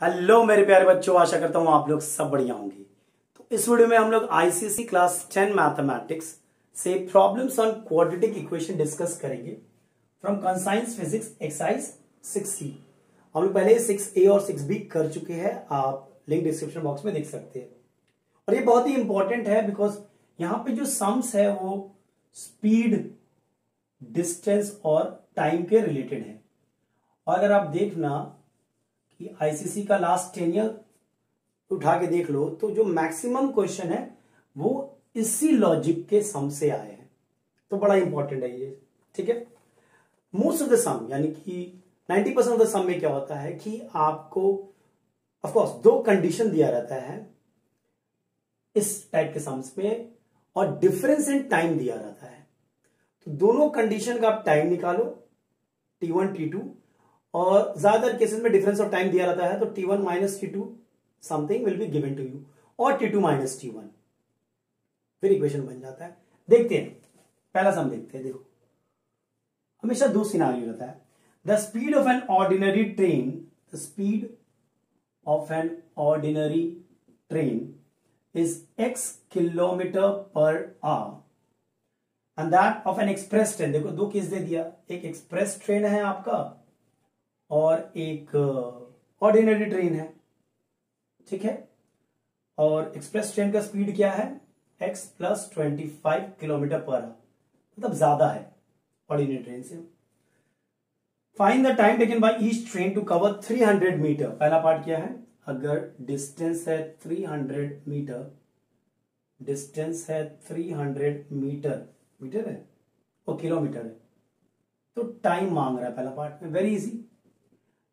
Hello मेरे प्यारे बच्चों, आशा करता हूं आप लोग सब बढ़िया होंगे। तो इस वीडियो में हम लोग आईसीएसई क्लास 10 मैथमेटिक्स से problems on quadratic equation discuss करेंगे from concise physics exercise 6C। हम लोग पहले 6A और 6B कर चुके हैं, आप लिंक डिस्क्रिप्शन बॉक्स में देख सकते हैं। और ये बहुत ही इंपॉर्टेंट है बिकॉज यहाँ पे जो सम्स है वो स्पीड, डिस्टेंस और टाइम के रिलेटेड है। और अगर आप देखना कि आईसीसी का लास्ट 10 ईयर उठा के देख लो तो जो मैक्सिमम क्वेश्चन है वो इसी लॉजिक के सम से आए हैं, तो बड़ा इंपॉर्टेंट है ये। ठीक है, मोस्ट ऑफ द सम यानी कि 90% ऑफ द सम में क्या होता है कि आपको ऑफ कोर्स दो कंडीशन दिया रहता है इस टाइप के सम्स में और डिफरेंस इन टाइम दिया रहता है। तो दोनों कंडीशन का आप टाइम निकालो, T1 T2, और ज्यादातर केसेस में डिफरेंस ऑफ टाइम दिया रहता है तो T1 minus T2 something will be given to you और T2 माइनस T1, फिर इक्वेशन बन जाता है। देखते हैं, पहला सम देखते हैं। देखो, हमेशा दो सिनारियो रहता है। The speed of an ordinary train, the speed of an ordinary train is x kilometre per our and that of N express train. देखो दो केस दे दिया, एक एक्सप्रेस ट्रेन है आपका और एक ऑर्डिनरी ट्रेन है। ठीक है, और एक्सप्रेस ट्रेन का स्पीड क्या है x plus 25 kilometre per hour, मतलब ज्यादा है ऑर्डिनरी ट्रेन से। Find the time taken by each train to cover 300 metre. पहला पार्ट क्या है, अगर डिस्टेंस है 300 मीटर, डिस्टेंस है 300 मीटर, मीटर है और किलोमीटर है, तो टाइम मांग रहा है पहला पार्ट में। वेरी इजी,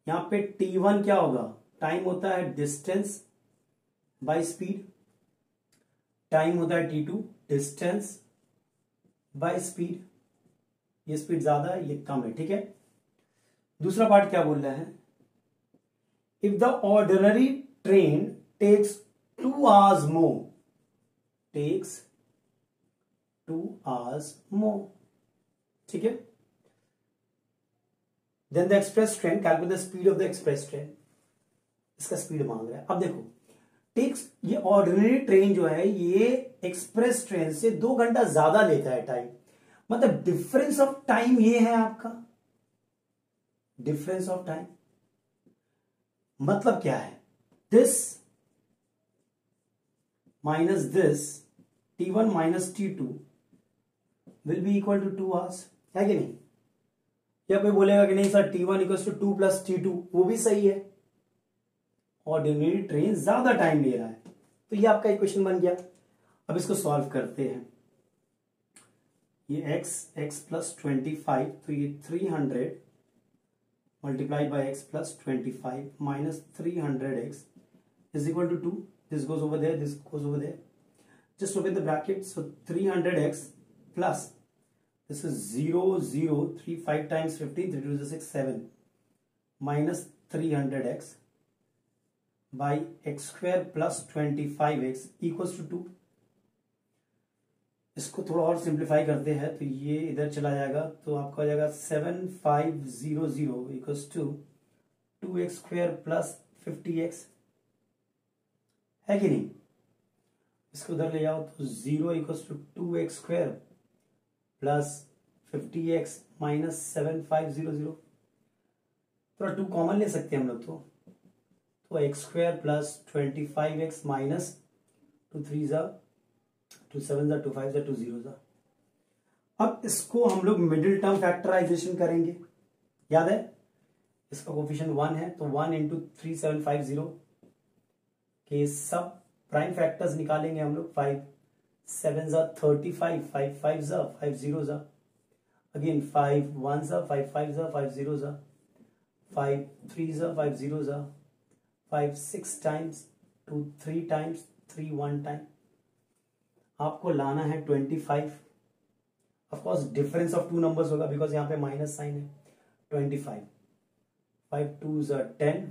यहां पे T1 क्या होगा, टाइम होता है डिस्टेंस बाय स्पीड, टाइम होता है T2 डिस्टेंस बाय स्पीड। ये स्पीड ज्यादा है, ये कम है। ठीक है, दूसरा पार्ट क्या बोल रहा है, if the ordinary train takes 2 hours more, takes 2 hours more. ठीक है, then the express train, calculate the speed of the express train. इसका स्पीड मांग रहा है। अब देखो, टेक्स, ये ऑर्डिनरी ट्रेन जो है ये एक्सप्रेस ट्रेन से 2 घंटा ज्यादा लेता है टाइम, मतलब डिफरेंस ऑफ टाइम ये है आपका। डिफरेंस ऑफ टाइम मतलब क्या है, this minus this, T1 minus T2 will be equal to 2 hours, है कि नहीं? या कोई बोलेगा कि नहीं sir T1 equal to 2 plus T2, वो भी सही है, ऑर्डिनरी ट्रेन ज्यादा टाइम ले रहा है, तो ये आपका इक्वेशन बन गया। अब इसको सॉल्व करते हैं। ये x प्लस 25, तो ये 300 multiply by x plus 25 minus 300x is equal to 2, this goes over there, this goes over there, just open the bracket, so 300x plus this is 0 0 3 5 times 15, 3 2 is 6 7 minus 300x by x square plus 25x equals to 2। इसको थोड़ा और simplify करते हैं तो ये इधर चला जाएगा, तो आपका हो जाएगा 7500 equals to 2x square plus 50x, है कि नहीं? इसको उधर ले जाओ तो 0 equals to 2x square plus 50x minus 7500, थोड़ा 2 कॉमन ले सकते हैं हम लोग, तो x square plus 25x minus 2 3 जा 2 7 जा 2 5 जा 2 0 जा। अब इसको हम लोग मिडिल टर्म फैक्टराइजेशन करेंगे, याद है इसका कोफिशिएंट 1 है, तो 1 इंटू 3750 के सब प्राइम फैक्टर्स निकालेंगे हम लोग। 5 7 जा 35, 5 5 जा 5 0 जा, अगेन 5 1 जा 5 5 जा 5 0 जा, 5 3 जा 5 0 जा, 5 6 टाइम्स 2 3 टाइम्स 3 1 टाइम। आपको लाना है 25। Of course difference of 2 numbers होगा बिकॉज यहां पे माइनस साइन है। 25 5 2 जा 10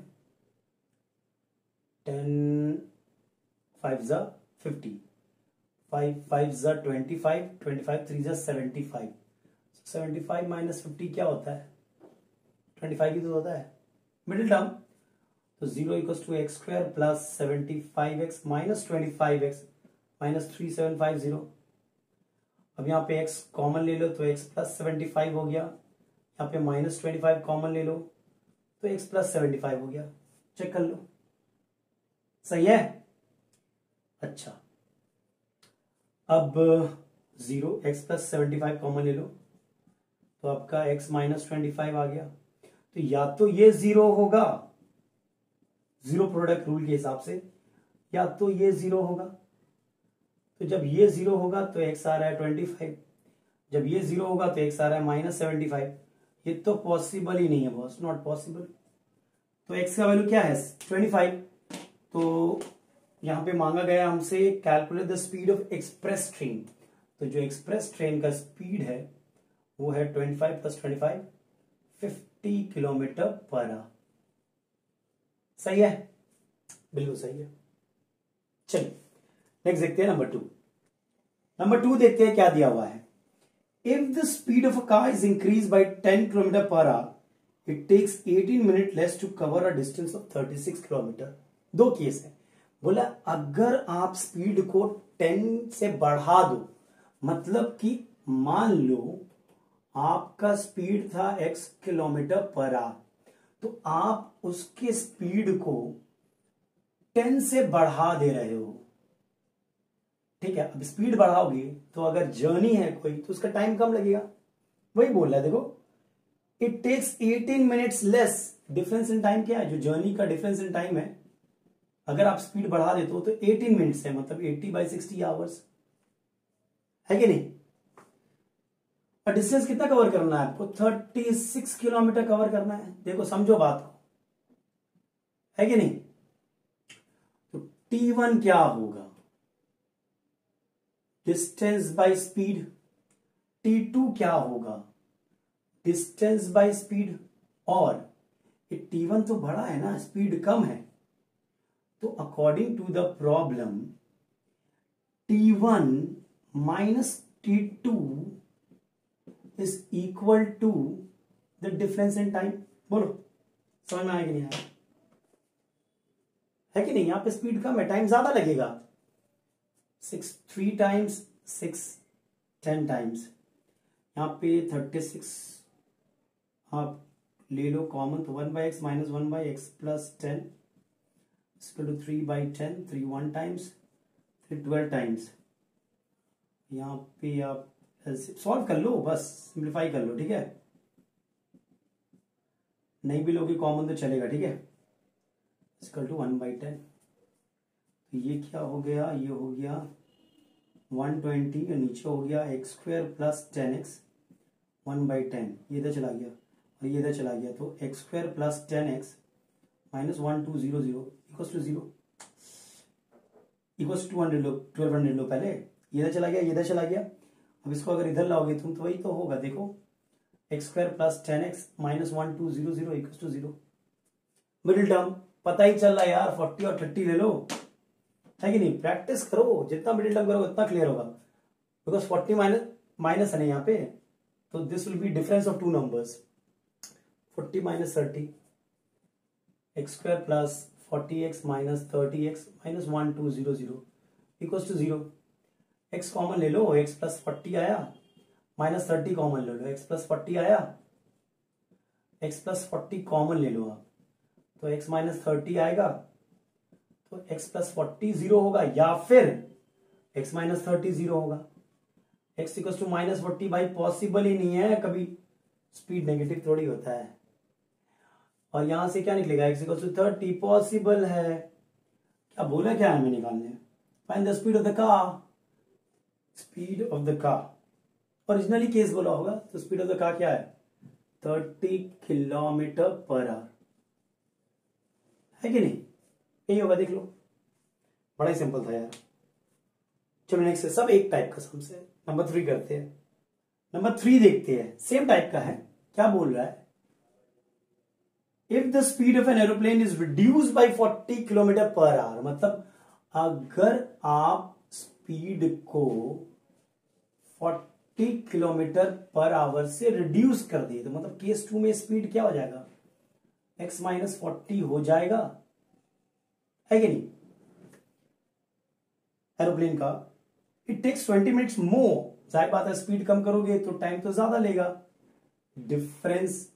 10 5 जा 50, 5 5 जा 25, 25 3 जा 75, 75 माइनस 50 क्या होता है, 25 ही तो होता है मिडिल टर्म। तो 0 equals to x square plus 75x minus 25x minus 3750। अब यहाँ पे x कॉमन ले लो तो x प्लस 75 हो गया, यहाँ पे माइनस 25 कॉमन ले लो तो x प्लस 75 हो गया। चेक कर लो, सही है। अच्छा, अब 0 x प्लस 75 कॉमन ले लो तो आपका x माइनस 25 आ गया। तो या तो ये 0 होगा जीरो प्रोडक्ट रूल के हिसाब से, या तो ये 0 होगा। तो जब ये 0 होगा तो x आ रहा है 25, जब ये 0 होगा तो x आ रहा है माइनस 75। ये तो पॉसिबल ही नहीं है बॉस, नॉट पॉसिबल। तो x का वैल्यू क्या है 25। तो यहां पे मांगा गया हमसे calculate the speed of express train. तो जो एक्सप्रेस ट्रेन का स्पीड है वो है 25 प्लस 25 50 किलोमीटर पर आवर। सही है, बिल्कुल सही है। चलिए नेक्स्ट देखते हैं नंबर 2। नंबर 2 देखते हैं क्या दिया हुआ है। If the speed of a car is increase by 10 kilometre per hour it takes 18 minute less to cover a distance of 36 kilometre. दो केस है, बोला अगर आप स्पीड को 10 से बढ़ा दो, मतलब कि मान लो आपका स्पीड था x किलोमीटर पर आवर, तो आप उसके स्पीड को 10 से बढ़ा दे रहे हो, ठीक है। अब स्पीड बढ़ाओगे तो अगर जर्नी है कोई तो उसका टाइम कम लगेगा। वही बोल रहा है, देखो it takes 18 minutes less. Difference in time क्या है, जो जर्नी का डिफरेंस इन टाइम है, अगर आप स्पीड बढ़ा देते हो तो 18 मिनट्स है, मतलब 80/60 आवर्स, है कि नहीं। और डिस्टेंस कितना कवर करना है आपको, 36 किलोमीटर कवर करना है। देखो समझो बात को, है कि नहीं। तो T1 क्या होगा, डिस्टेंस बाय स्पीड। T2 क्या होगा, डिस्टेंस बाय स्पीड। और ये T1 तो बड़ा है ना, स्पीड कम है, तो according to the problem T1 minus T2 is equal to the difference in time. बोलो समझ में आया कि नहीं आया, है कि नहीं। यहां पे स्पीड कम है, टाइम ज्यादा लगेगा। 3 टाइम्स 6 10 टाइम्स, यहां पे 36 आप ले लो कॉमन, तो 1/x minus 1/x plus 10 equal to 3/10। 3 1 times, फिर 12 टाइम्स। यहां पे आप सॉल्व कर लो, बस सिंप्लीफाई कर लो, ठीक है। नहीं भी लोगे कॉमन तो चलेगा, ठीक है। Equal to 1/10। तो ये क्या हो गया, ये हो गया 120 और नीचे हो गया x स्क्वायर प्लस 10x 1/10। ये इधर चला गया और ये इधर चला गया, तो x square plus 10x minus 1200 equals to 0 equals to 1200 लो। पहले ये इधर चला गया, ये इधर चला गया। अब इसको अगर इधर लाओगे तुम तो वही तो होगा, देखो x square plus 10x minus 1200 equals to 0। Middle term पता ही चल रहा है यार, 40 और 30 ले लो, है कि नहीं। प्रैक्टिस करो, जितना मिडिल टर्म करोगे उतना क्लियर होगा। बिकॉज 40 माइनस है ना यहाँ पे, तो this will be difference of two numbers. 40 minus 30 x square plus 40x minus 30x minus 1200 equals to 0। x common ले लो, x प्लस 40 आया, माइनस 30 कॉमन ले लो, x प्लस 40 आया, x प्लस 40 कॉमन ले लो आप, तो x माइनस 30 आएगा, तो x प्लस 40 0 होगा, या फिर x माइनस 30 0 होगा। x इक्वल्स टू माइनस 40 भाई पॉसिबल ही नहीं है, कभी स्पीड नेगेटिव थोड़ी होता है। और यहां से क्या निकलेगा, x इक्वल्स टू 30 पॉसिबल है। क्या बोला, क्या हमें निकालने, find the speed of the car. Speed of the car originally case बोला होगा, तो स्पीड ऑफ द कार क्या है 30 किलोमीटर पर आवर, है कि नहीं। यही होगा, देख लो, बड़ा ही सिंपल था यार। चलो नेक्स्ट है, सब एक टाइप का सम से। नंबर 3 करते हैं। नंबर 3 देखते हैं, सेम टाइप का है। क्या बोल रहा है, if the speed of an aeroplane is reduce by 40 kilometre per hour, मतलब अगर आप स्पीड को 40 किलोमीटर पर आवर से रिड्यूस कर दिए, तो मतलब केस 2 में स्पीड क्या हो जाएगा, x माइनस 40 हो जाएगा है कि नहीं, एरोप्लेन का। इट टेक्स 20 मिनट्स मोर, जाहिर बात है स्पीड कम करोगे तो टाइम तो ज्यादा लेगा। डिफरेंस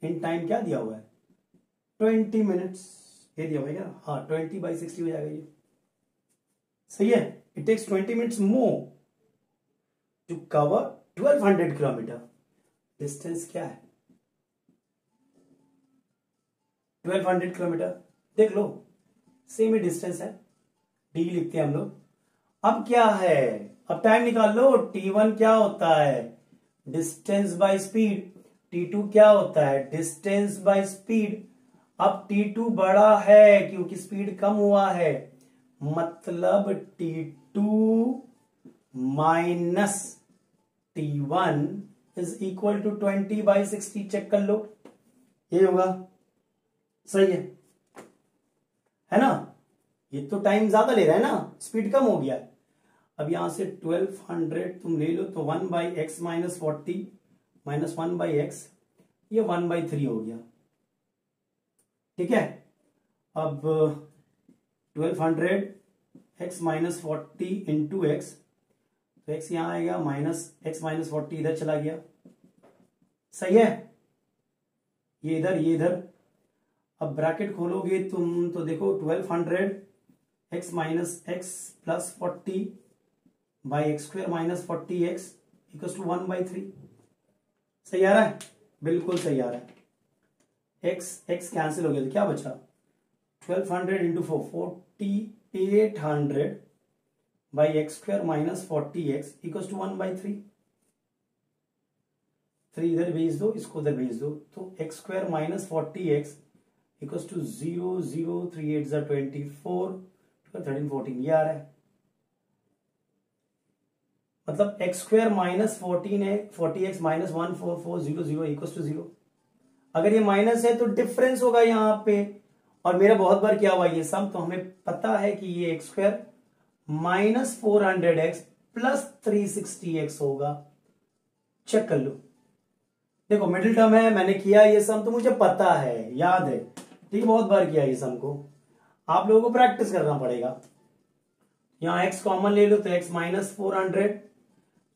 इन टाइम क्या दिया हुआ है, 20 मिनट्स, ये दिया हुआ है क्या, हाँ 20/60 हो जाएगा ये, सही है। It takes 20 minutes more to cover 1200 kilometre. Distance क्या है, 1200 किलोमीटर, देख लो सेम ही डिस्टेंस है, डी लिखते हैं हम लोग। अब क्या है, अब टाइम निकाल लो। T1 क्या होता है, डिस्टेंस बाय स्पीड। T2 क्या होता है, डिस्टेंस बाय स्पीड। अब T2 बड़ा है क्योंकि स्पीड कम हुआ है, मतलब T2 minus T1 is equal to 20/60। Check कर लो, ये होगा, सही है ना। ये तो टाइम ज्यादा ले रहा है ना, स्पीड कम हो गया। अब यहां से 1200 तुम ले लो तो 1/x माइनस 40 माइनस 1/x, ये 1/3 हो गया, ठीक है। अब 1200 x माइनस 40 इंटू एक्स, तो x यहां आएगा माइनस x माइनस 40 इधर चला गया, सही है, ये इधर ये इधर। अब ब्रैकेट खोलोगे तुम तो देखो 1200 x minus x plus 40 by x square minus 40x equals to 1/3। सही आ रहा है, बिल्कुल सही आ रहा है। x कैंसिल हो गया तो क्या बचा, 1200 into 4 4800 by x square minus 40x equals to 1/3। 3 इधर भेज दो, इसको उधर भेज दो, तो x square minus 40x equals to 0 0 3 8 24 13 14, ये आ रहा है। मतलब एक्स स्क्वायर माइनस 14 है, 40x माइनस 14400 इक्वल्स टू 0। अगर ये माइनस है तो डिफरेंस होगा यहां पे, और मेरा बहुत बार क्या हुआ ये सम, तो हमें पता है कि ये x square minus 400x plus 360x होगा। चेक कर लो, देखो मिडिल टर्म है, मैंने किया ये सम तो मुझे पता है, याद है, ठीक, बहुत बार किया ये सम को, आप लोगों को प्रैक्टिस करना पड़ेगा। यहां x कॉमन ले लो तो x माइनस 400,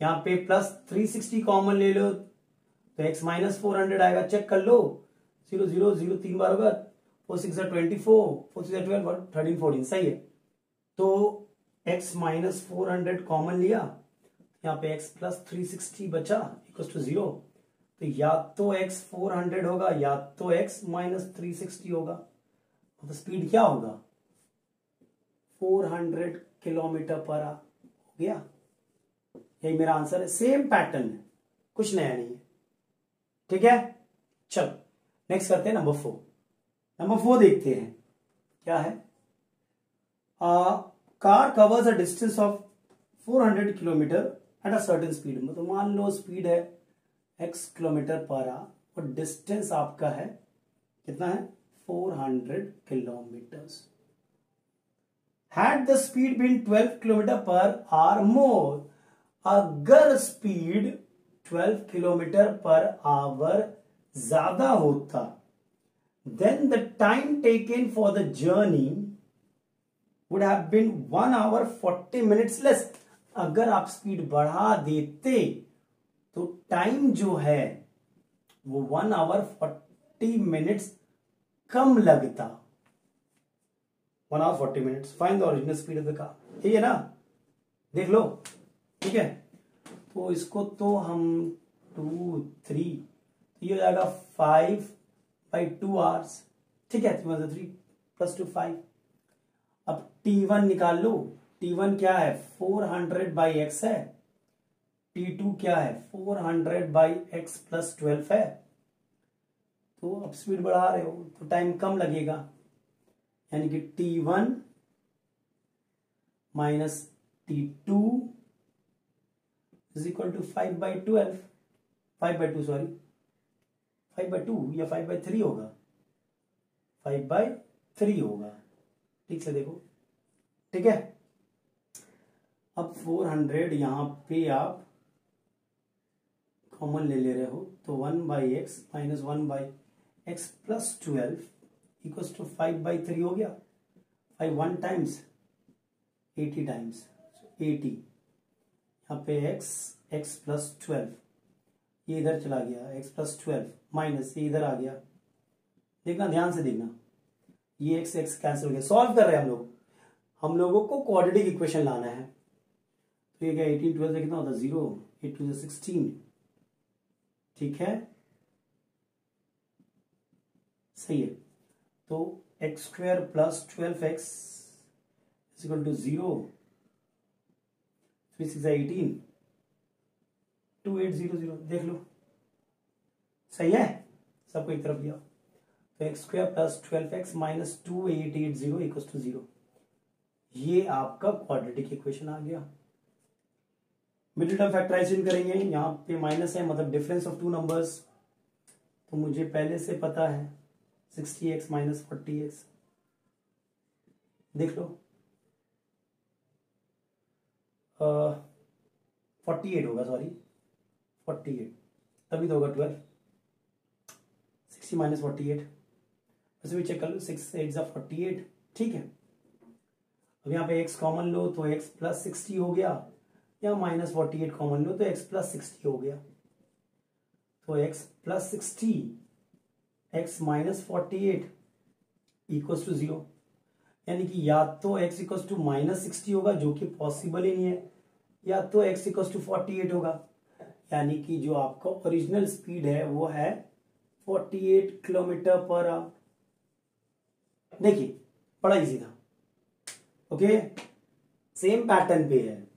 यहां पे प्लस 360 कॉमन ले लो तो x माइनस 400 आएगा। चेक कर लो, 0 0 0 3 बार होगा, 4 6 24, 4 6 12 13 14, सही है। तो x माइनस 400 कॉमन लिया, यहाँ पे x प्लस 360 बचा इक्वल टू 0, तो या तो x 400 होगा या तो x माइनस 360 होगा। तो स्पीड क्या होगा, 400 किलोमीटर पर आवर हो गया। यही मेरा आंसर है, सेम पैटर्न है, कुछ नया नहीं है, ठीक है। चलो नेक्स्ट करते हैं नंबर 4। नंबर 4 देखते हैं क्या है। Car covers a distance of 400 kilometre at a certain speed. मतलब मान लो स्पीड है x किलोमीटर पर आवर और डिस्टेंस आपका है कितना है, 400 kilometre. Had the speed been 12 kilometre per hour more, अगर स्पीड 12 किलोमीटर पर आवर ज्यादा होता, then the time taken for the journey would have been 1 hour 40 minutes less। अगर आप स्पीड बढ़ा देते तो टाइम जो है वो 1 hour 40 minutes कम लगता। 1 hour 40 minutes, find the original speed of the car, यही है ना, देख लो, ठीक है। तो इसको तो हम 2 3, ये हो जाएगा 5/2 hours, ठीक है, 3 प्लस 2 5। अब T1 निकाल लो, T1 क्या है 400/x है, T2 क्या है 400/x प्लस 12 है। तो अब स्पीड बढ़ा रहे हो तो टाइम कम लगेगा, यानी कि T1 minus T2 is equal to 5/12, 5/2 sorry 5/2 या 5/3 होगा, 5/3 होगा, ठीक से देखो, ठीक है। अब 400 यहां पे आप कॉमन ले ले रहे हो तो 1/x minus 1/x plus 12 equals to 5/3 हो गया। 5 1 टाइम्स 80 टाइम्स 80, यहाँ पे x प्लस 12, ये इधर चला गया x प्लस 12 माइनस ये इधर आ गया। देखना ध्यान से देखना, ये x कैंसिल हो गया। सॉल्व कर रहे हैं हम लोगों को क्वाड्रेटिक इक्वेशन लाना है। तो ये क्या 18 12 से कितना होता है 0, 8 2 16, ठीक है सही है। तो x square plus 12x is equal to 0, 3 6 18, 2800, देख लो सही है, सबको एक तरफ दिया। तो x square plus 12x minus 2880 equal to 0, ये आपका क्वाड्रेटिक इक्वेशन आ गया। मिडिल टर्म फैक्टराइजेशन करेंगे, यहाँ पे माइनस है मतलब डिफरेंस ऑफ टू नंबर्स, तो मुझे पहले से पता है 60x माइनस 40x, देख लो 48 होगा, सॉरी 48, तभी तो होगा 12, 60 माइनस 48, वैसे भी चेक कर लो 6 8 जा 48, ठीक है। अब यहाँ पे x कॉमन लो तो x प्लस 60 हो गया, या माइनस 48 कॉमन लो तो x प्लस 60 हो गया। तो x plus 60 x minus 48 equal to 0, यानी कि या तो x इक्वल टू माइनस 60 होगा जो कि पॉसिबल ही नहीं है, या तो x इक्वल टू 48 होगा, यानी कि जो आपका ओरिजिनल स्पीड है वो है 48 किलोमीटर पर आवर। देखिए बड़ा इजी था, ओके सेम पैटर्न पे है,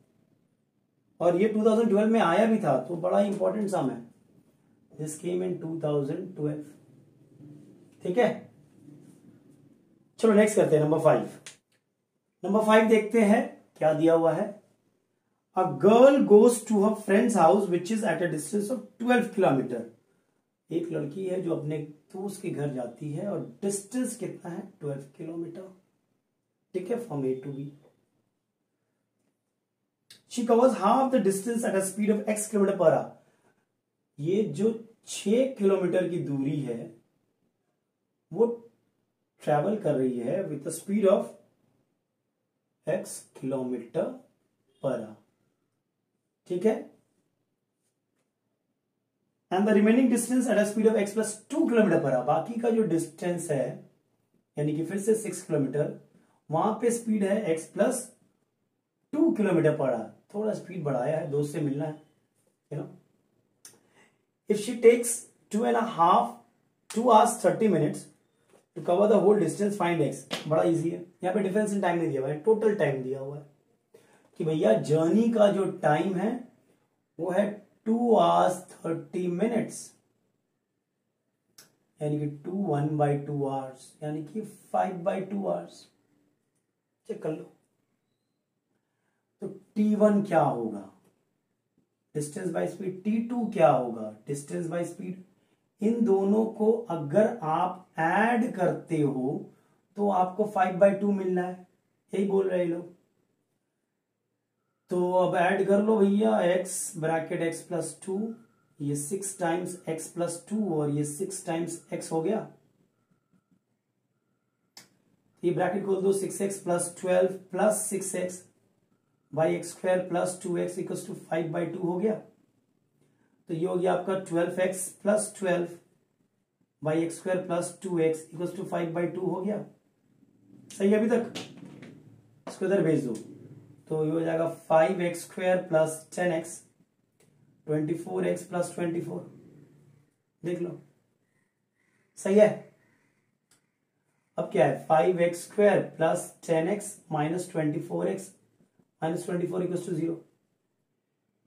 और ये 2012 में आया भी था, तो बड़ा इंपॉर्टेंट सम है, दिस केम इन 2012, ठीक है। चलो नेक्स्ट करते हैं नंबर 5 देखते हैं क्या दिया हुआ है। A girl goes to her friends house which is at a distance of 12 kilometre. एक लड़की है जो अपने दोस्त के घर जाती है और डिस्टेंस कितना है 12 किलोमीटर, ठीक है, from A to B. She covers half the distance at a speed of x kilometre per hour. ये जो 6 किलोमीटर की दूरी है वो ट्रेवल कर रही है with the speed of x kilometre per our, ठीक है। And the remaining distance at a speed of x plus 2 kilometre per our. बाकी का जो डिस्टेंस है यानी कि फिर से 6 किलोमीटर, वहां पे स्पीड है x plus 2 kilometre per hour, थोड़ा स्पीड बढ़ाया है, 2 से मिलना है, you know. If she takes 2 hours 30 minutes to cover the whole distance, find x। बड़ा इजी है, यहाँ पे डिफरेंस इन टाइम नहीं दिया हुआ है, टोटल टाइम दिया हुआ है कि भैया जर्नी का जो टाइम है वो है 2 hours 30 minutes, यानी कि 1/2 hours, यानी कि 5/2 hours। चेक कर लो, तो t1 क्या होगा डिस्टेंस बाय स्पीड, t2 क्या होगा डिस्टेंस बाय स्पीड। इन दोनों को अगर आप ऐड करते हो तो आपको 5/2 मिलना है, यही बोल रहे लोग। तो अब ऐड कर लो भैया, x ब्रैकेट x प्लस 2, ये 6 टाइम्स x प्लस 2 और ये 6 टाइम्स x हो गया, ये ब्रैकेट खोल दो, 6x plus 12 plus 6x by x square plus 2x equal to 5/2 हो गया। तो ये हो गया आपका 12x plus 12 by x square plus 2x equal to 5/2 हो गया, सही है अभी तक। इसको इधर भेज दो, तो ये हो जाएगा 5x square plus 10x 24x plus 24, देख लो सही है। अब क्या है 5x square plus 10x minus 24x minus 24 equal to 0।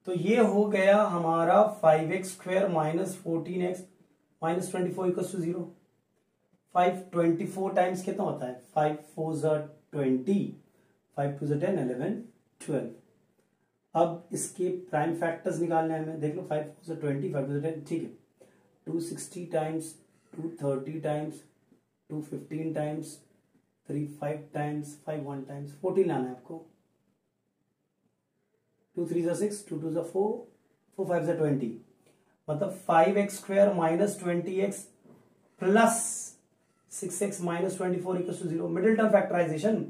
तो ये हो गया हमारा 5x square minus 14x minus 24 equal to 0। 524 times कितना होता है, 5 4 20, 5 2 10 11 12। अब इसके प्राइम फैक्टर्स निकालने हैं हमें, देख लो 5 4 20, 5 2 10, ठीक है। 260 times, 230 times, 215 times, 3 5 times, 5 1 times, 14 लाना है आपको। 2 3 6, 2 2 4, 4 5 20, मतलब 5x square minus 20x plus 6x minus 24 equal to 0। Middle term factorisation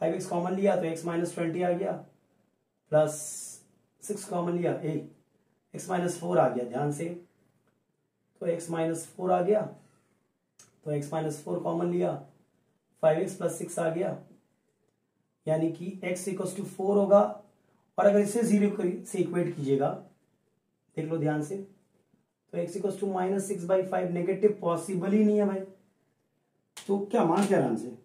5x common लिया तो x माइनस 20 आ गया, प्लस 6 कॉमन लिया, x माइनस 4 आ गया ध्यान से, तो x माइनस 4 आ गया, तो x माइनस 4 कॉमन लिया, 5x प्लस 6 आ गया, यानी कि x इक्वल्स टू 4 होगा। और अगर इसे 0 से इक्वेट कीजिएगा, देख लो ध्यान से, तो x equals to minus 6/5, negative possible ही नहीं है भाई। तो क्या मान क्या answer,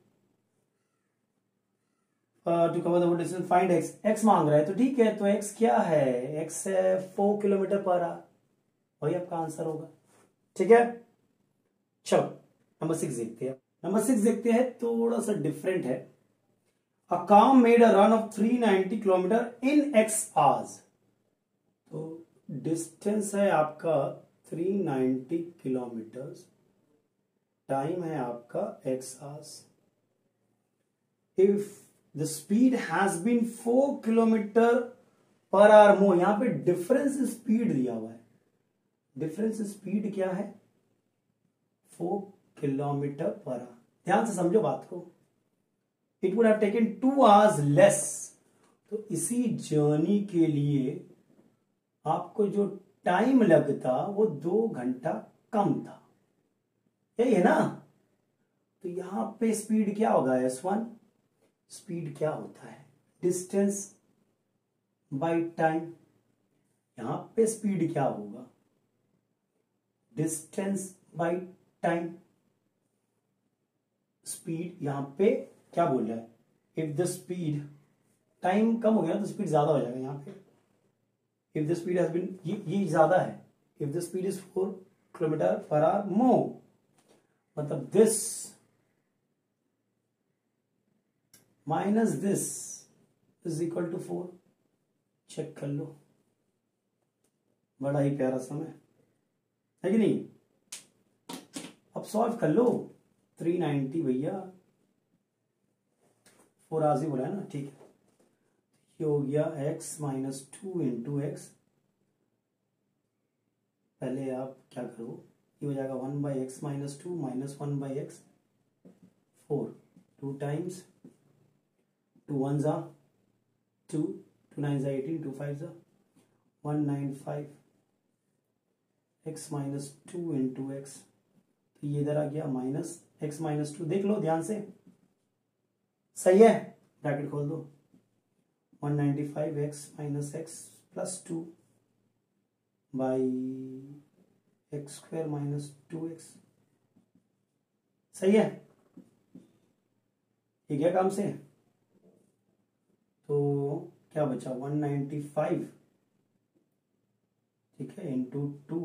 to cover the distance find x मांग रहा है, तो ठीक है, तो x क्या है, x है 4 किलोमीटर पर आवर, वही आपका आंसर होगा। ठीक है, चलो नंबर 6 देखते हैं। नंबर 6 देखते हैं, थोड़ा सा डिफरेंट है। A car made a run of 390 kilometre in x hours. तो डिस्टेंस है आपका 390 किलोमीटर, टाइम है आपका x hours. If the speed has been 4 kilometre per hour more, यहां पे डिफरेंस स्पीड दिया हुआ है, डिफरेंस स्पीड क्या है, 4 किलोमीटर पर आवर। ध्यान से समझो बात को, it would have taken 2 hours less. तो इसी जर्नी के लिए आपको जो टाइम लगता वो 2 घंटा कम था, यही है ना। तो यहां पे स्पीड क्या होगा, S1, स्पीड क्या होता है, डिस्टेंस बाय टाइम। यहां पे स्पीड क्या होगा, डिस्टेंस बाय टाइम। स्पीड यहां पे क्या बोल रहा है, इफ द स्पीड, टाइम कम हो गया तो स्पीड ज्यादा हो जाएगा यहां पे। If the speed has been, ये ज्यादा है, if the speed is 4 kilometre per hour more, मतलब this minus this is equal to 4। Check कर लो, बड़ा ही प्यारा समय है कि नहीं। अब सॉल्व कर लो, 390 भैया, 4 आवर्स ही बोला है ना, ठीक है। ये हो गया x माइनस 2 इंटू एक्स। पहले आप क्या करो, ये हो जाएगा 1/x minus 2 minus 1/x 4, 2 times 2 1s are 2, 2 9s are 18, 2 5s are 195, x minus 2 into x. तो ये इधर आ गया माइनस x माइनस 2, देख लो ध्यान से, सही है, ब्रैकेट खोल दो, 195x minus x plus 2 by x square minus 2x, सही है, ये क्या काम से। तो क्या बचा, 195, ठीक है, into 2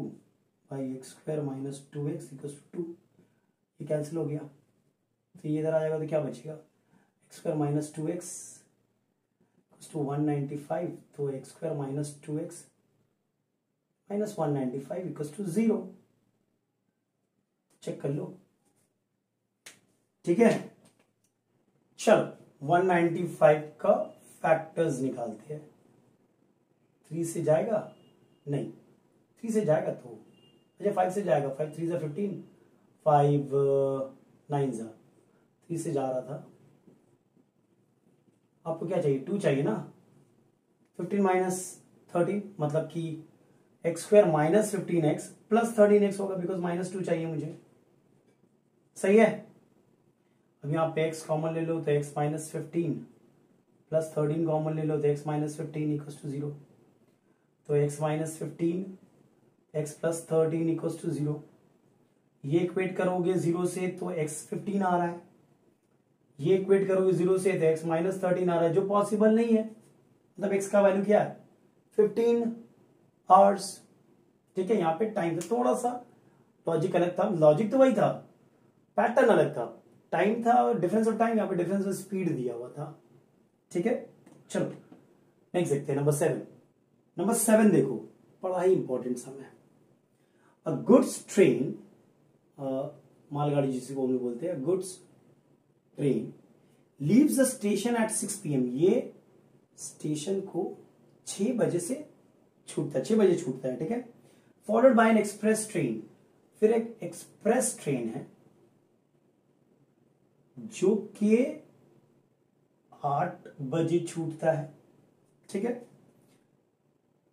by x square minus 2x equal to 2, ये कैंसिल हो गया, तो ये इधर आ जाएगा, तो क्या बचेगा, x square minus 2x to 195, तो x square minus 2x minus 195 equal to 0। Check कर लो, ठीक है। चलो 195 का फैक्टर्स निकालते हैं। 3 से जाएगा, नहीं 3 से जाएगा तो, अच्छा 5 से जाएगा, 5 3 15, 5 9 3 से जा रहा था। आपको क्या चाहिए, 2 चाहिए ना, 15 माइनस 13 मतलब कि x square minus 15x plus 13x होगा, बिकॉज माइनस 2 चाहिए मुझे, सही है। अब यहाँ पे x कॉमन ले लो तो x माइनस 15 प्लस 13 कॉमन ले लो तो x माइनस 15 इक्वल टू 0, तो x minus 15 x plus 13 equal to 0। ये इक्वेट करोगे 0 से तो x 15 आ रहा है, ये इक्वेट करोगे 0 से तो x माइनस 13 आ रहा है, जो पॉसिबल नहीं है, मतलब x का वैल्यू क्या है 15 आवर्स, ठीक है। यहाँ पे टाइम से थोड़ा सा लॉजिक अलग था, लॉजिक तो वही था, पैटर्न अलग था, टाइम था और डिफरेंस ऑफ टाइम, यहाँ पे डिफरेंस ऑफ स्पीड दिया हुआ था, ठीक है। चलो नेक्स्ट देखते हैं, नंबर 7। नंबर 7 देखो, बड़ा ही इंपॉर्टेंट समय। अ गुड्स ट्रेन, मालगाड़ी जिसे को हम बोलते हैं, goods train leaves the station at 6 PM। ये स्टेशन को 6 बजे से छूटता है, 6 बजे छूटता है, ठीक है। Followed by N express train, फिर एक एक्सप्रेस ट्रेन है जो कि 8 बजे छूटता है, ठीक है,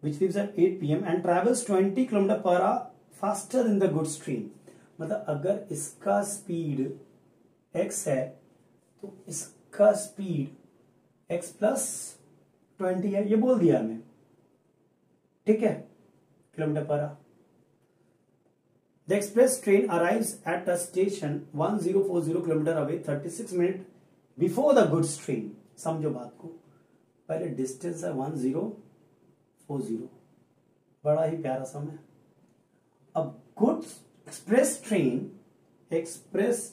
which leaves at 8 PM and travels 20 kilometre per our faster in the goods train. मतलब अगर इसका स्पीड x है तो इसका स्पीड x प्लस 20 है, ये बोल दिया हमें, ठीक है, kilometre per our. The express train arrives at a station 1040 kilometre away 36 minute before the goods train. समझो बात को, पहले डिस्टेंस है 1040, बड़ा ही प्यारा सम है। अब गुड्स एक्सप्रेस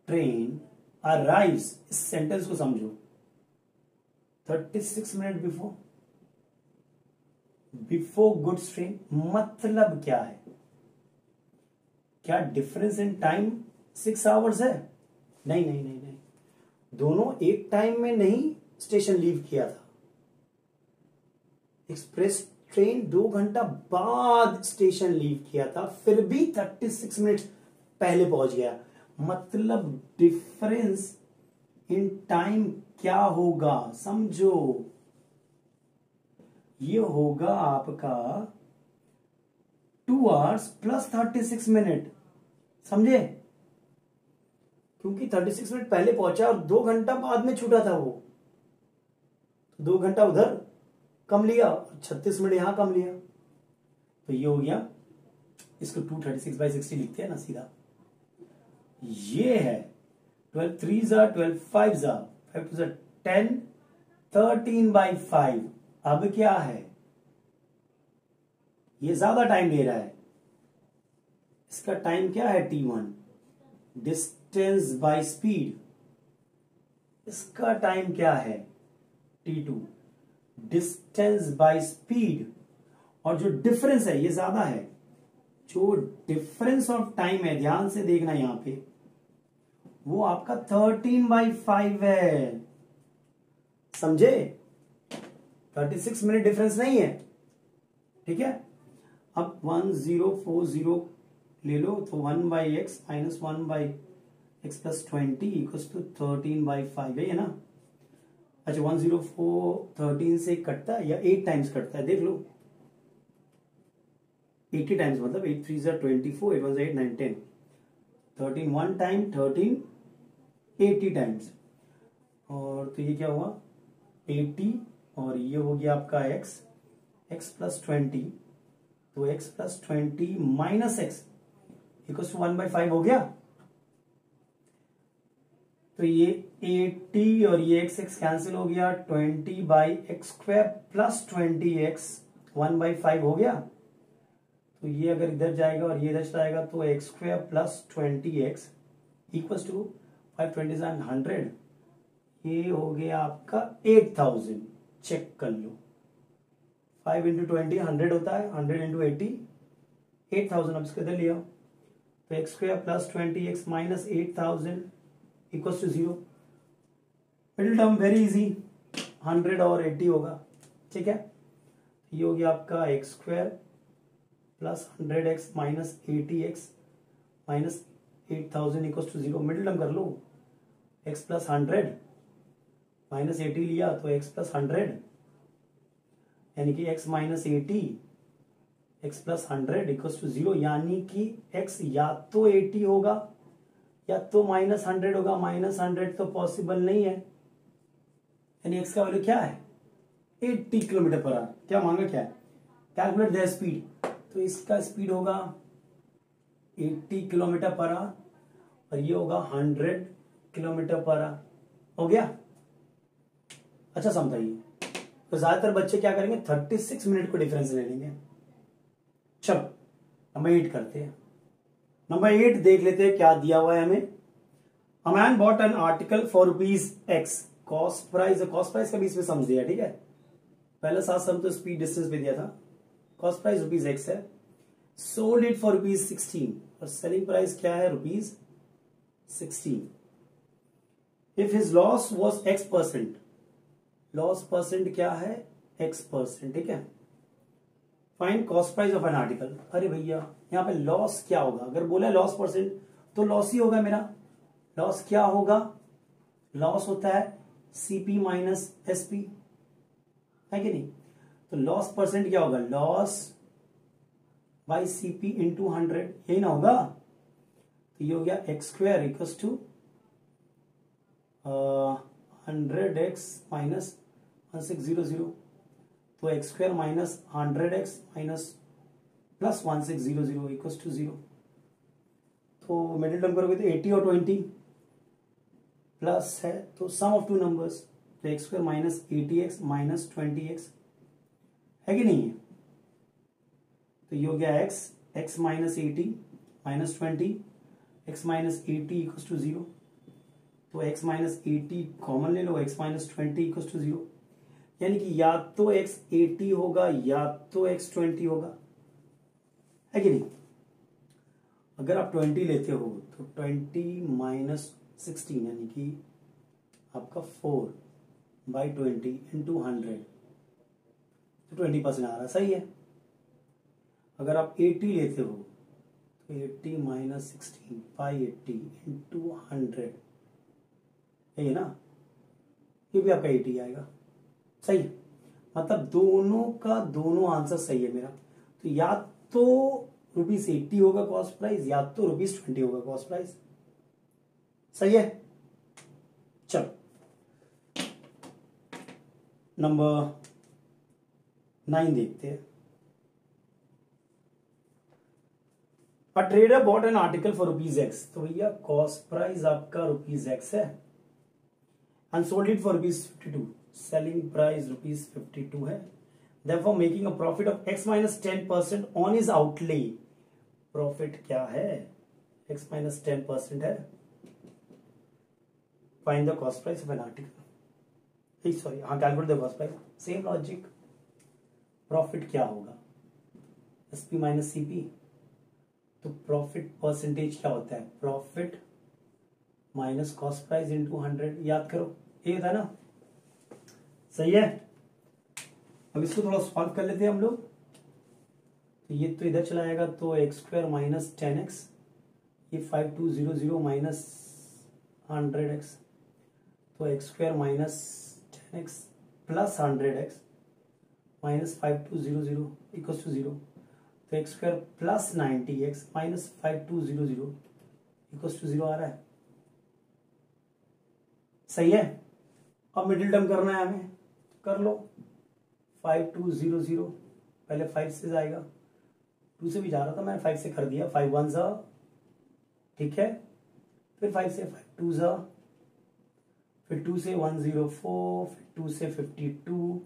ट्रेन अराइव्स, इस सेंटेंस को समझो, 36 मिनट बिफोर गुड्स ट्रेन। मतलब क्या है? क्या डिफरेंस इन टाइम 6 आवर्स है? नहीं नहीं नहीं नहीं, दोनों एक टाइम में नहीं स्टेशन लीव किया था। एक्सप्रेस ट्रेन 2 घंटा बाद स्टेशन लीव किया था, फिर भी 36 मिनट पहले पहुंच गया। मतलब डिफरेंस इन टाइम क्या होगा? समझो, ये होगा आपका 2 आवर्स प्लस 36 मिनट, समझे? क्योंकि 36 मिनट पहले पहुंचा और 2 घंटा बाद में छूटा था वो, 2 घंटा उधर कम लिया, 36 मिनट यहां कम लिया, तो ये हो गया। इसको 236/60 लिखते हैं ना सीधा। ये है 12 3s are 12 5s are 5 2s are 10 13/5। अब क्या है? ये ज्यादा टाइम ले रहा है, इसका टाइम क्या है? t1। डिस्टेंस बाय स्पीड, इसका टाइम क्या है? t2। डिस्टेंस बाय स्पीड, और जो डिफरेंस है ये ज्यादा है। जो डिफरेंस ऑफ टाइम है, ध्यान से देखना यहां पे, वो आपका 13/5 है, समझे? 36 मिनट डिफरेंस नहीं है, ठीक है। अब 1040 ले लो तो 1/x minus 1/x plus 20 equals to 13/5 है ना। अच्छा 104 13 से कटता है या 8 टाइम्स कटता है, देख लो। 80 टाइम्स, मतलब 8 3s are 24, 8 1s are 8 9 10, 13 1 time 13 80 times. और तो ये क्या हुआ 80, और ये हो गया आपका x प्लस 20, तो x plus 20 minus x equals to 1/5 हो गया। तो ये 80 और ये x कैंसिल हो गया, 20/x² प्लस 20x 1/5 हो गया। तो ये अगर इधर जाएगा और ये इधर जाएगा तो x² plus 20x equals to 520 and 100, ये हो गया आपका 8000। चेक कर लो, 5 इंटू 20 100 होता है, 100 इंटू 80 8000। अब इसके इधर लिया तो x² plus 20x minus 8000 equals to 0। Middle term very easy, 100 और 80 होगा, ठीक है। ये हो गया आपका x² plus 100x minus 80x minus 8000 equals to 0। Middle term कर लो, x प्लस 100 माइनस 80 लिया तो x प्लस 100, यानी कि x minus 80 x plus 100 equals to 0। यानी कि x या तो 80 होगा या तो माइनस 100 होगा। माइनस 100 तो पॉसिबल नहीं है, यानी x का वैल्यू क्या है 80 किलोमीटर पर आवर। क्या मांगा, क्या है? कैलकुलेट द स्पीड, तो इसका स्पीड होगा 80 किलोमीटर पर आवर और ये होगा 100 किलोमीटर पर आवर। हो गया? अच्छा समझाइए। तो ज्यादातर बच्चे क्या करेंगे 36 मिनट को डिफरेंस ले लेंगे। चलो नंबर 8 करते हैं। नंबर 8 देख लेते हैं क्या दिया हुआ है हमें। A man bot an article for ₹X। Cost price, cost price का भी इसमें समझ दिया, ठीक है। पहले 7 सम तो स्पीड डिस्टेंस पे दिया था। कॉस्ट प्राइस ₹X है। सोल्ड इट फॉर ₹16 और सेलिंग प्राइस क्या है ₹16। If his loss was X%, loss percent क्या है X%, ठीक है। Find cost price of an article. अरे भैया यहाँ पे लॉस क्या होगा, अगर बोला लॉस परसेंट तो लॉस ही होगा मेरा। लॉस क्या होगा, लॉस होता है सीपी माइनस एसपी, है कि नहीं। तो लॉस परसेंट क्या होगा, लॉस बाई सीपी इंटू 100, यही ना होगा। तो ये हो गया x square equal to 100x minus 1600, तो x square minus 100x minus plus 1600 equal to 0। तो मिडिल टर्म करोगे तो 80 और 20 प्लस है, तो सम ऑफ टू नंबर्स, तो x square minus 80x minus 20x, है कि नहीं है। तो ये हो गया x minus 80 minus 20, x minus 80 equal to 0। तो x माइनस 80 कॉमन ले लो, x माइनस 20 इक्वल टू 0, यानी कि या तो x 80 होगा या तो x 20 होगा, है कि नहीं। अगर आप 20 लेते हो तो 20 माइनस 16 यानी कि आपका 4/20 इंटू 100, तो 20% आ रहा, सही है। अगर आप 80 लेते हो तो 80 माइनस 16/80 इंटू 100, यही है ना, ये भी आपका 80 आएगा, सही है। मतलब दोनों का दोनों आंसर सही है मेरा। तो या तो ₹80 होगा कॉस्ट प्राइस या तो ₹20 होगा कॉस्ट प्राइस, सही है। चलो नंबर 9 देखते हैं। A trader bot an article for ₹X, तो भैया कॉस्ट प्राइस आपका ₹X है, and sold it for ₹52, selling price ₹52 है, therefore making a profit of x minus 10% on his outlay। Profit क्या है, x minus 10% है। Find the cost price of an article, sorry हाँ, calculate the cost price, same logic. Profit क्या होगा, SP minus CP, तो profit percentage क्या होता है, profit minus cost price into 100, याद करो ये था ना, सही है। अब इसको थोड़ा सॉल्व कर लेते हैं हम लोग। तो ये तो इधर चला जाएगा, तो एक्स स्क्वायर माइनस 10x, ये 5200 माइनस 100x, तो x square minus 10x plus 100x minus 5200 equal to 0, तो x square plus 90x minus 5200 equal to 0 आ रहा है, सही है। अब मिडिल टर्म करना है हमें, कर लो। 5200 पहले 5 से जाएगा, 2 से भी जा रहा था, मैंने 5 से कर दिया, 5 1 जा, ठीक है, फिर 5 से 5 2 जा, फिर 2 से 104, फिर 2 से 52,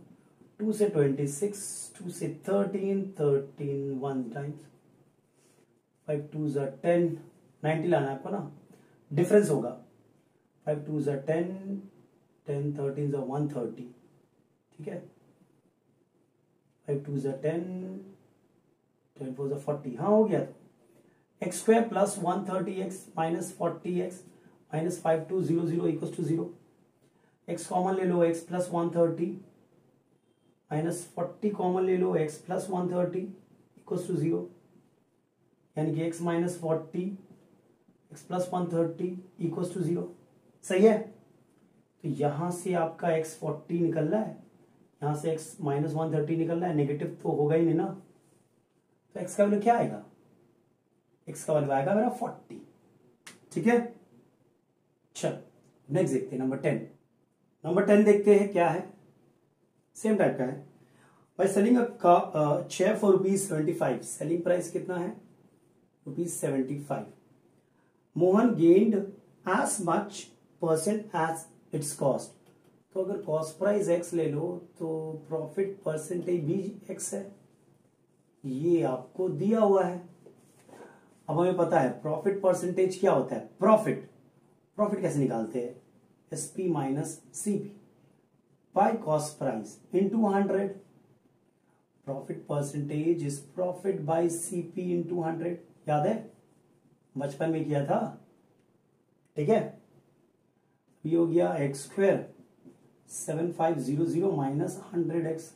2 से 26, 2 से 13 13 1 टाइम्स, 5 2 जा 10, 90 लाना है आपको ना, डिफरेंस होगा, 5 2 जा 10, 10 13 जा 130, ठीक है, 5 2 जा 10, 10 4 जा 40, हाँ हो गया। तो x square plus 130x minus 40x minus 5200 equal to 0, x common ले लो, एक्स प्लस 130 माइनस 40 कॉमन ले लो, एक्स प्लस 130 इक्वल टू 0, यानी कि x minus 40 x plus 130 equal to 0, सही है। तो यहां से आपका एक्स 40 निकल रहा है, यहां से एक्स माइनस 130 निकल रहा है, नेगेटिव तो होगा ही नहीं ना, तो एक्स का वैल्यू क्या आएगा, एक्स का वैल्यू आएगा मेरा 40, ठीक है। चल नेक्स्ट देखते हैं नंबर 10। नंबर 10 देखते हैं क्या है, सेम टाइप का है। By selling a chair for ₹75, selling price कितना है, ₹75। Mohan gained as much percent as its cost, तो अगर कॉस्ट प्राइस x ले लो तो प्रॉफिट परसेंटेज भी x है, ये आपको दिया हुआ है। अब हमें पता है प्रॉफिट परसेंटेज क्या होता है, प्रॉफिट कैसे निकालते हैं, SP minus CP by cost price into 100, profit percentage is profit by CP into 100, याद है बचपन में किया था, ठीक है। ये हो गया एक्स स्क्वायर 7500 माइनस 100x,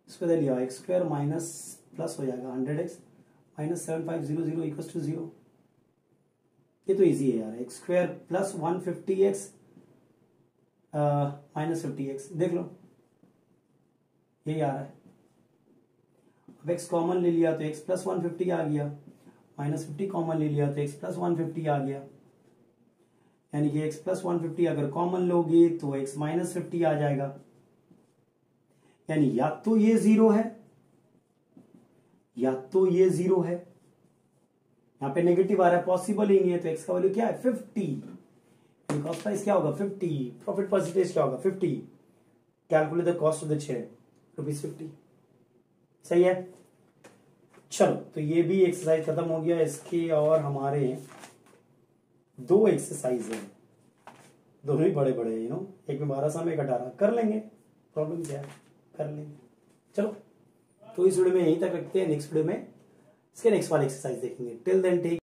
इसको दे लिया एक्स स्क्वायर माइनस प्लस हो जाएगा 100x -7500 इक्वल्स टू 0। ये तो इजी है यार, x square plus 150x -50x, देख लो यही आ रहा है। अब x कॉमन ले लिया तो x प्लस 150 आ गया, -50 कॉमन ले लिया तो x प्लस 150 आ गया, यानी कि x प्लस 150 अगर कॉमन लोगे तो x माइनस 50 आ जाएगा। यानी या तो ये 0 है या तो ये 0 है। यहां पे नेगेटिव आ रहा है, पॉसिबल ही नहीं है, तो x का वैल्यू क्या है 50। कॉस्ट प्राइस क्या होगा 50, प्रॉफिट परसेंटेज क्या होगा 50। Calculate the cost of the share ₹50। सही है। चलो तो ये भी एक्सरसाइज खत्म हो गया। इसके और हमारे 2 एक्सरसाइज है, दोनों ही बड़े बड़े हैं, एक में 12 सम, एक 18। कर लेंगे, प्रॉब्लम क्या है, कर लेंगे। चलो तो इस वीडियो में यहीं तक रखते हैं, नेक्स्ट वीडियो में इसके नेक्स्ट वाले एक्सरसाइज देखेंगे। Till then take